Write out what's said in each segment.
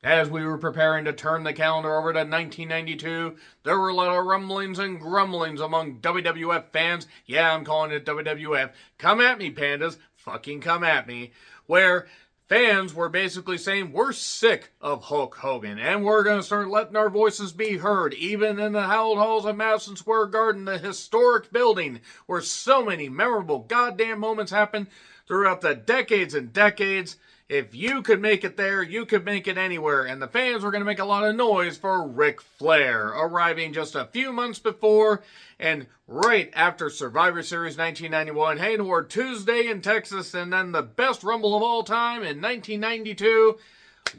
As we were preparing to turn the calendar over to 1992, there were a lot of rumblings and grumblings among WWF fans. Yeah, I'm calling it WWF. Come at me, pandas. Fucking come at me. Where fans were basically saying, we're sick of Hulk Hogan, and we're going to start letting our voices be heard, even in the hallowed halls of Madison Square Garden, the historic building where so many memorable goddamn moments happened throughout the decades and decades. If you could make it there, you could make it anywhere. And the fans were going to make a lot of noise for Ric Flair, arriving just a few months before and right after Survivor Series 1991, heading toward Tuesday in Texas, and then the best Rumble of all time in 1992.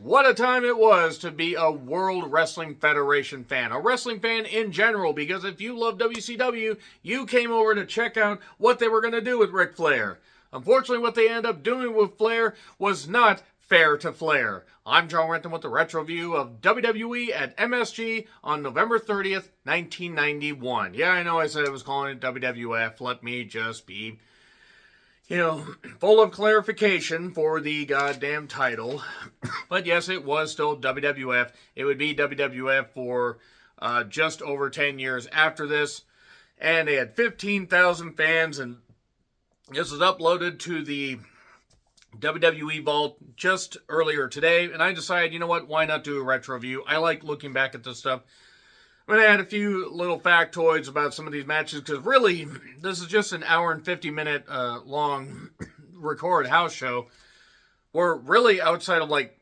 What a time it was to be a World Wrestling Federation fan. A wrestling fan in general, because if you love WCW, you came over to check out what they were going to do with Ric Flair. Unfortunately, what they ended up doing with Flair was not fair to Flair. I'm John Renton with the Retro View of WWE at MSG on November 30th, 1991. Yeah, I know I said I was calling it WWF. Let me just be, full of clarification for the goddamn title. But yes, it was still WWF. It would be WWF for just over 10 years after this. And they had 15,000 fans, and this was uploaded to the WWE Vault just earlier today, and I decided, you know what, why not do a retro view? I like looking back at this stuff. I'm going to add a few little factoids about some of these matches, because really, this is just an hour and 50-minute long record house show, where really outside of like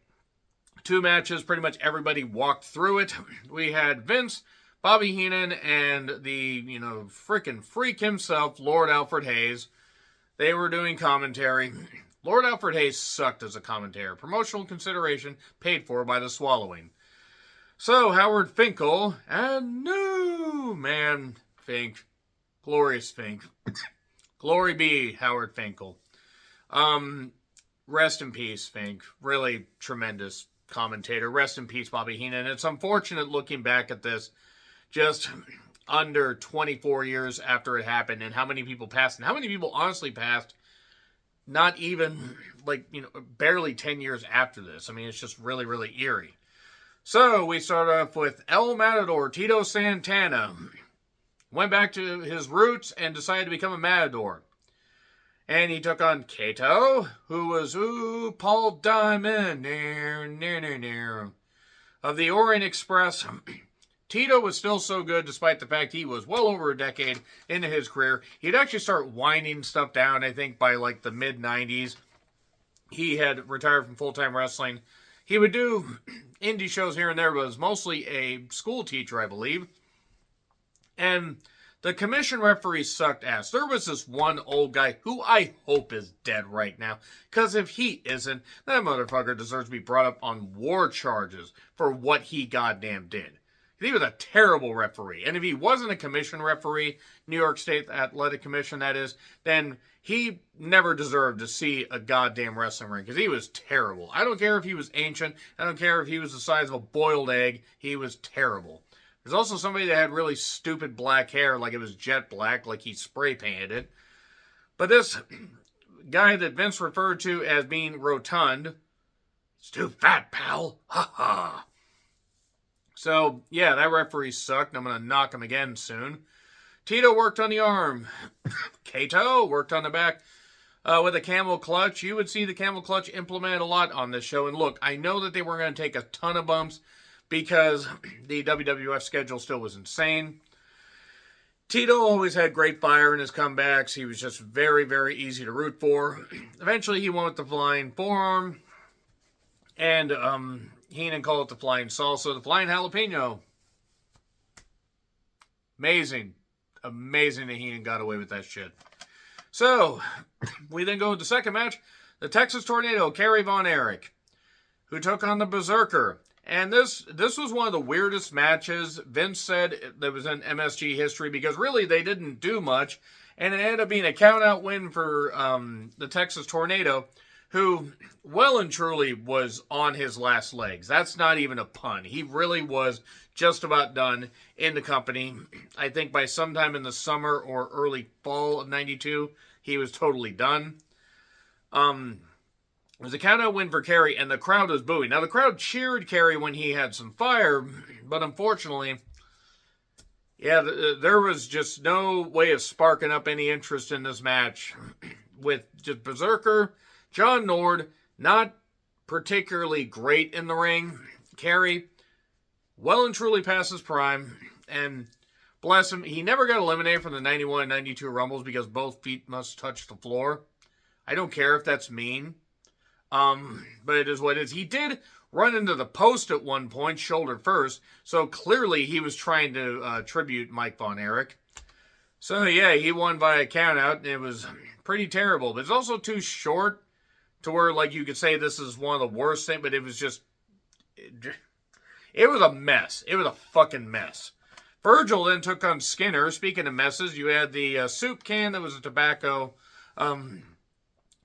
two matches, pretty much everybody walked through it. We had Vince, Bobby Heenan, and the, freaking freak himself, Lord Alfred Hayes. They were doing commentary. Lord Alfred Hayes sucked as a commentator. Promotional consideration paid for by the swallowing. So, Howard Finkel, and no, man, Fink. Glorious Fink. Glory be, Howard Finkel. Rest in peace, Fink. Really tremendous commentator. Rest in peace, Bobby Heenan. It's unfortunate looking back at this, just under 24 years after it happened, and how many people passed, and how many people honestly passed not even, barely 10 years after this. I mean, it's just really, really eerie. So, we start off with El Matador, Tito Santana. Went back to his roots and decided to become a Matador. And he took on Kato, who was, Paul Diamond, of the Orient Express. Tito was still so good, despite the fact he was well over a decade into his career. He'd actually start winding stuff down, I think, by the mid-90s. He had retired from full-time wrestling. He would do indie shows here and there, but was mostly a school teacher, I believe. And the commission referee sucked ass. There was this one old guy who I hope is dead right now, because if he isn't, that motherfucker deserves to be brought up on war charges for what he goddamn did. He was a terrible referee. And if he wasn't a commission referee, New York State Athletic Commission, that is, then he never deserved to see a goddamn wrestling ring, because he was terrible. I don't care if he was ancient. I don't care if he was the size of a boiled egg. He was terrible. There's also somebody that had really stupid black hair, like it was jet black, like he spray painted it. But this guy that Vince referred to as being rotund, it's too fat, pal. Ha ha. So, yeah, that referee sucked. I'm going to knock him again soon. Tito worked on the arm. Kato worked on the back with a camel clutch. You would see the camel clutch implemented a lot on this show. And look, I know that they were going to take a ton of bumps because the WWF schedule still was insane. Tito always had great fire in his comebacks. He was just very, very easy to root for. Eventually, he went with the flying forearm. And, Heenan called it the flying salsa, the flying jalapeno. Amazing. Amazing that Heenan got away with that shit. So, we then go to the second match. The Texas Tornado, Kerry Von Erich, who took on the Berserker. And this was one of the weirdest matches Vince said that was in MSG history, because really they didn't do much. And it ended up being a count-out win for the Texas Tornado, who well and truly was on his last legs. That's not even a pun. He really was just about done in the company. I think by sometime in the summer or early fall of 92, he was totally done. It was a count-out win for Kerry, and the crowd was booing. Now, the crowd cheered Kerry when he had some fire, but unfortunately, yeah, there was just no way of sparking up any interest in this match with just Berserker, John Nord, not particularly great in the ring. Kerry, well and truly past his prime, and bless him, he never got eliminated from the 91 and 92 Rumbles because both feet must touch the floor. I don't care if that's mean. But it is what it is. He did run into the post at one point, shoulder first, so clearly he was trying to tribute Mike Von Erich. So yeah, he won by a countout, and it was pretty terrible. But it's also too short to where, like, you could say this is one of the worst things, but it was just, it was a mess. It was a fucking mess. Virgil then took on Skinner. Speaking of messes, you had the soup can that was a tobacco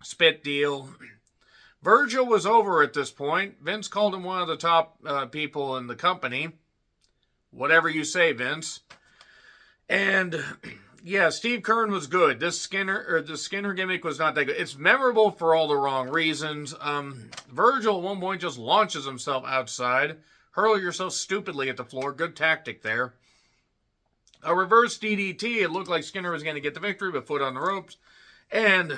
spit deal. Virgil was over at this point. Vince called him one of the top people in the company. Whatever you say, Vince. And yeah, Steve Keirn was good. This Skinner gimmick was not that good. It's memorable for all the wrong reasons. Virgil at one point just launches himself outside. Hurl yourself stupidly at the floor. Good tactic there. A reverse DDT. It looked like Skinner was going to get the victory, but foot on the ropes. And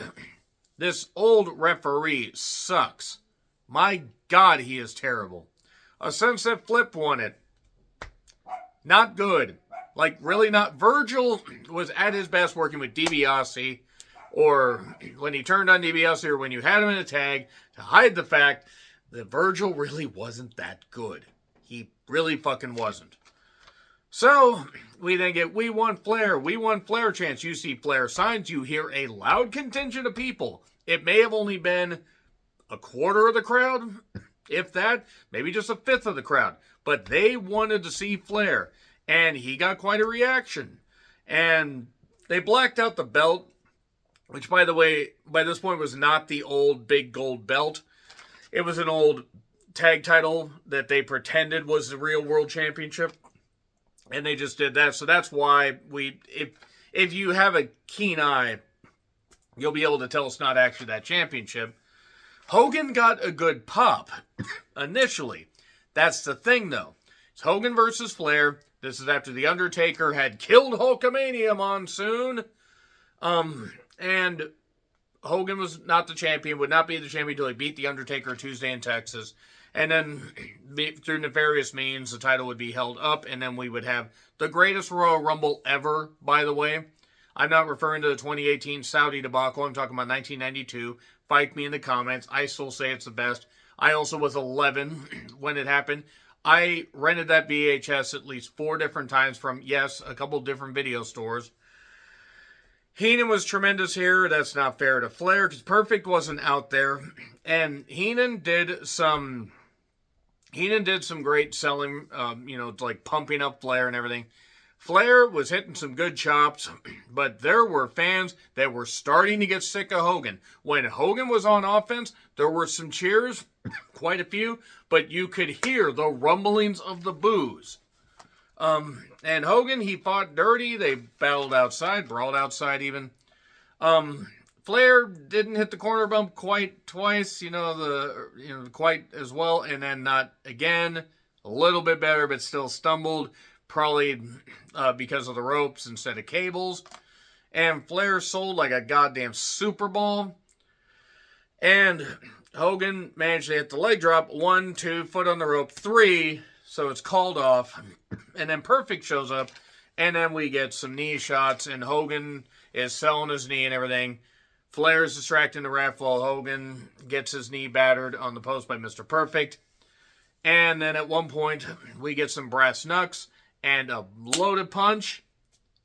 this old referee sucks. My God, he is terrible. A sunset flip won it. Not good. Like, really not. Virgil was at his best working with DiBiase, or when he turned on DiBiase, or when you had him in a tag, to hide the fact that Virgil really wasn't that good. He really fucking wasn't. So, we then get We Want Flair. We Want Flair chants. You see Flair signs. You hear a loud contingent of people. It may have only been a quarter of the crowd, if that. Maybe just a fifth of the crowd. But they wanted to see Flair. And he got quite a reaction. And they blacked out the belt, which, by the way, by this point was not the old big gold belt. It was an old tag title that they pretended was the real world championship. And they just did that. So that's why if you have a keen eye, you'll be able to tell it's not actually that championship. Hogan got a good pop initially. That's the thing, though. It's Hogan versus Flair. This is after The Undertaker had killed Hulkamania Monsoon. And Hogan was not the champion, would not be the champion until he beat The Undertaker Tuesday in Texas. And then, through nefarious means, the title would be held up, and then we would have the greatest Royal Rumble ever, by the way. I'm not referring to the 2018 Saudi debacle. I'm talking about 1992. Fight me in the comments. I still say it's the best. I also was 11 when it happened. I rented that VHS at least 4 different times from, yes, a couple different video stores. Heenan was tremendous here. That's not fair to Flair because Perfect wasn't out there. And Heenan did some great selling, like pumping up Flair and everything. Flair was hitting some good chops, but there were fans that were starting to get sick of Hogan. When Hogan was on offense, there were some cheers, quite a few, but you could hear the rumblings of the boos. And Hogan, he fought dirty. They battled outside, brawled outside even. Flair didn't hit the corner bump quite twice, quite as well, and then not again. A little bit better, but still stumbled. Probably because of the ropes instead of cables. And Flair sold like a goddamn Super Bowl. And Hogan managed to hit the leg drop. 1, 2, foot on the rope. 3, so it's called off. And then Perfect shows up. And then we get some knee shots. And Hogan is selling his knee and everything. Flair is distracting the ref while Hogan gets his knee battered on the post by Mr. Perfect. And then at one point, we get some brass knucks and a loaded punch.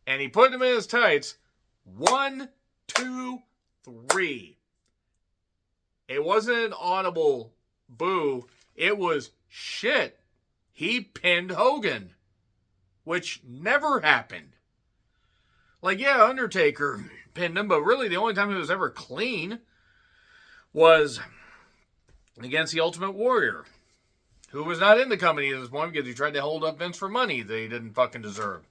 And he put him in his tights. 1, 2, 3. It wasn't an audible boo. It was shit. He pinned Hogan. Which never happened. Like, yeah, Undertaker pinned him, but really the only time he was ever clean was against the Ultimate Warrior, who was not in the company at this point because he tried to hold up Vince for money that he didn't fucking deserve.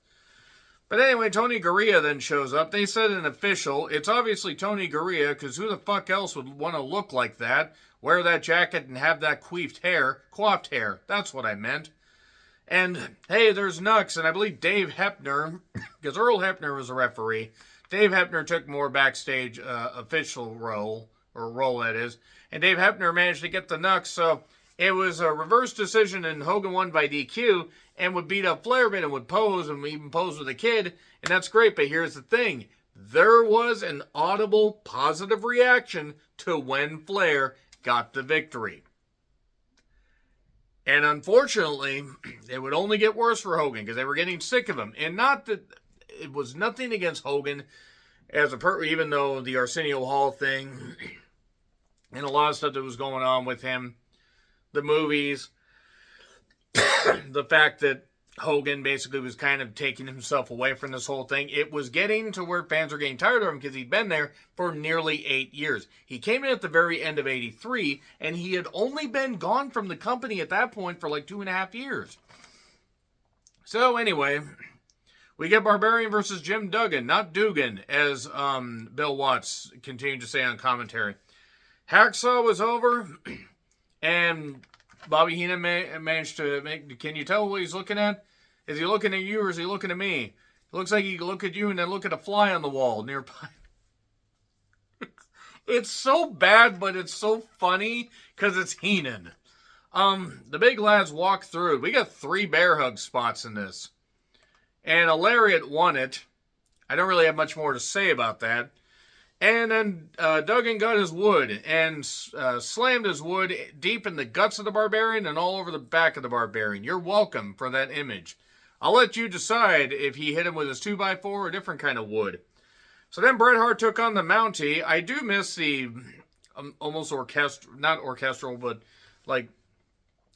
But anyway, Tony Garea then shows up. They said an official. It's obviously Tony Garea, because who the fuck else would want to look like that? Wear that jacket and have that coiffed hair. That's what I meant. And, hey, there's Nux, and I believe Dave Hebner, because Earl Hebner was a referee. Dave Hebner took more backstage official role that is. And Dave Hebner managed to get the Nux, so it was a reverse decision, and Hogan won by DQ, and would beat up Flair, and would pose, and even pose with a kid, and that's great, but here's the thing. There was an audible positive reaction to when Flair got the victory. And unfortunately, it would only get worse for Hogan, because they were getting sick of him. And not that it was nothing against Hogan, as even though the Arsenio Hall thing, and a lot of stuff that was going on with him, the movies, the fact that Hogan basically was kind of taking himself away from this whole thing. It was getting to where fans were getting tired of him because he'd been there for nearly 8 years. He came in at the very end of '83, and he had only been gone from the company at that point for like 2.5 years. So anyway, we get Barbarian versus Jim Duggan, not Dugan, as Bill Watts continued to say on commentary. Hacksaw was over, and Bobby Heenan managed to make... Can you tell what he's looking at? Is he looking at you or is he looking at me? It looks like he can look at you and then look at a fly on the wall nearby. It's so bad, but it's so funny because it's Heenan. The big lads walk through. We got 3 bear hug spots in this. And a Lariat won it. I don't really have much more to say about that. And then Duggan got his wood and slammed his wood deep in the guts of the Barbarian and all over the back of the Barbarian. You're welcome for that image. I'll let you decide if he hit him with his 2x4 or a different kind of wood. So then Bret Hart took on the Mountie. I do miss the almost not orchestral, but like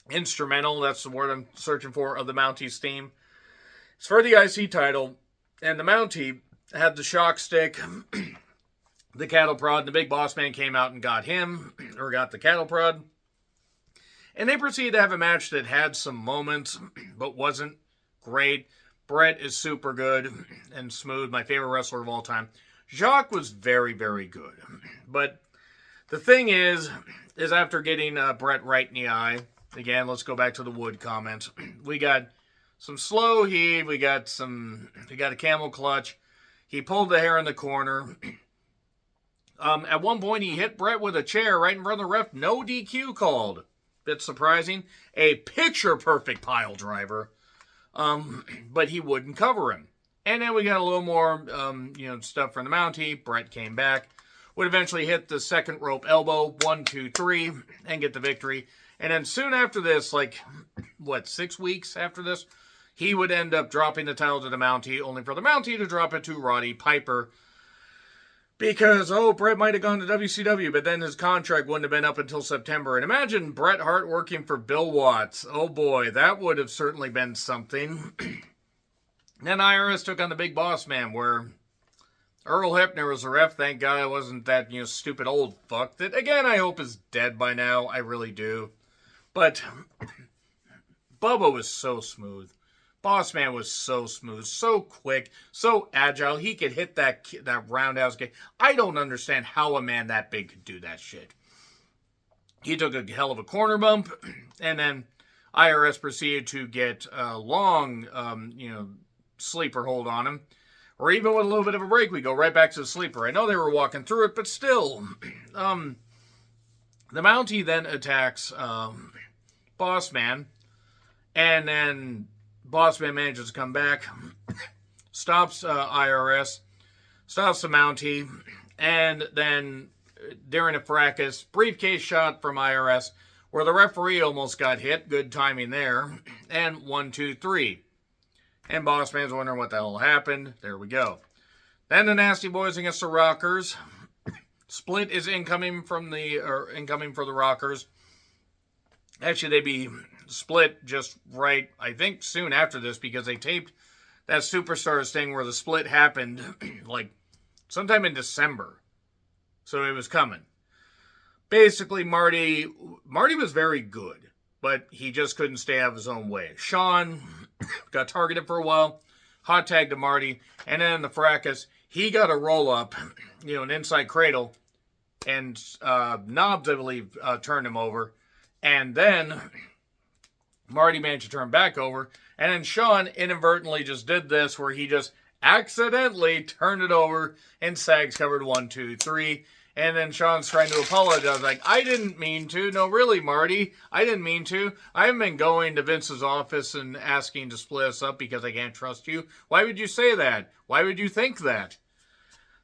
instrumental, that's the word I'm searching for, of the Mountie's theme. It's for the IC title, and the Mountie had the shock stick, the cattle prod, and the big boss man came out and got him, or got the cattle prod. And they proceeded to have a match that had some moments, but wasn't great. Bret is super good and smooth, my favorite wrestler of all time. Jacques was very, very good. But the thing is after getting Bret right in the eye, again, let's go back to the wood comments. We got some slow heave, we got a camel clutch. He pulled the hair in the corner. At one point, he hit Bret with a chair right in front of the ref. No DQ called. Bit surprising. A picture-perfect pile driver. But he wouldn't cover him. And then we got a little more, stuff from the Mountie. Bret came back. Would eventually hit the second rope elbow. 1, 2, 3. And get the victory. And then soon after this, 6 weeks after this, he would end up dropping the title to the Mountie. Only for the Mountie to drop it to Roddy Piper. Because, Bret might have gone to WCW, but then his contract wouldn't have been up until September. And imagine Bret Hart working for Bill Watts. Oh boy, that would have certainly been something. Then IRS took on the Big Boss Man, where Earl Hebner was the ref. Thank God I wasn't that, stupid old fuck that, again, I hope is dead by now. I really do. But Bubba was so smooth. Boss Man was so smooth, so quick, so agile. He could hit that roundhouse kick. I don't understand how a man that big could do that shit. He took a hell of a corner bump, and then IRS proceeded to get a long, sleeper hold on him. Or even with a little bit of a break, we go right back to the sleeper. I know they were walking through it, but still. The Mountie then attacks Boss Man, and then Boss Man manages to come back, stops IRS, stops the Mountie, and then during a fracas, briefcase shot from IRS, where the referee almost got hit. Good timing there. And 1, 2, 3. And Boss Man's wondering what the hell happened. There we go. Then the Nasty Boys against the Rockers. Split is incoming for the Rockers. Actually, they'd be split just right, I think, soon after this, because they taped that Superstars thing where the split happened sometime in December. So it was coming. Basically, Marty was very good, but he just couldn't stay out of his own way. Shawn got targeted for a while. hot tag to Marty, and then in the fracas, he got a roll-up, an inside cradle, and Knobs, I believe, turned him over. And then Marty managed to turn back over, and then Shawn inadvertently just did this, where he just accidentally turned it over, and Sags covered 1, 2, 3. And then Shawn's trying to apologize, like, I didn't mean to. No, really, Marty, I didn't mean to. I haven't been going to Vince's office and asking to split us up because I can't trust you. Why would you say that? Why would you think that?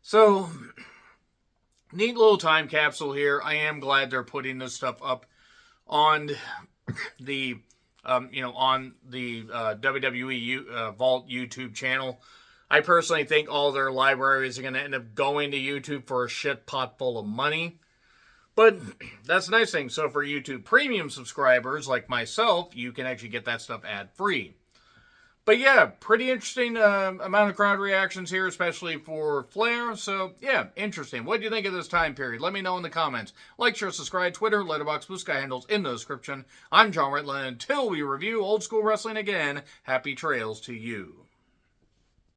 So, neat little time capsule here. I am glad they're putting this stuff up on the, on the WWE Vault YouTube channel. I personally think all their libraries are going to end up going to YouTube for a shit pot full of money. But that's a nice thing. So for YouTube premium subscribers like myself, you can actually get that stuff ad-free. But yeah, pretty interesting amount of crowd reactions here, especially for Flair. So yeah, interesting. What do you think of this time period? Let me know in the comments. Like, share, subscribe, Twitter, Letterboxd, Blue Sky handles in the description. I'm John Ritland. Until we review old school wrestling again, happy trails to you.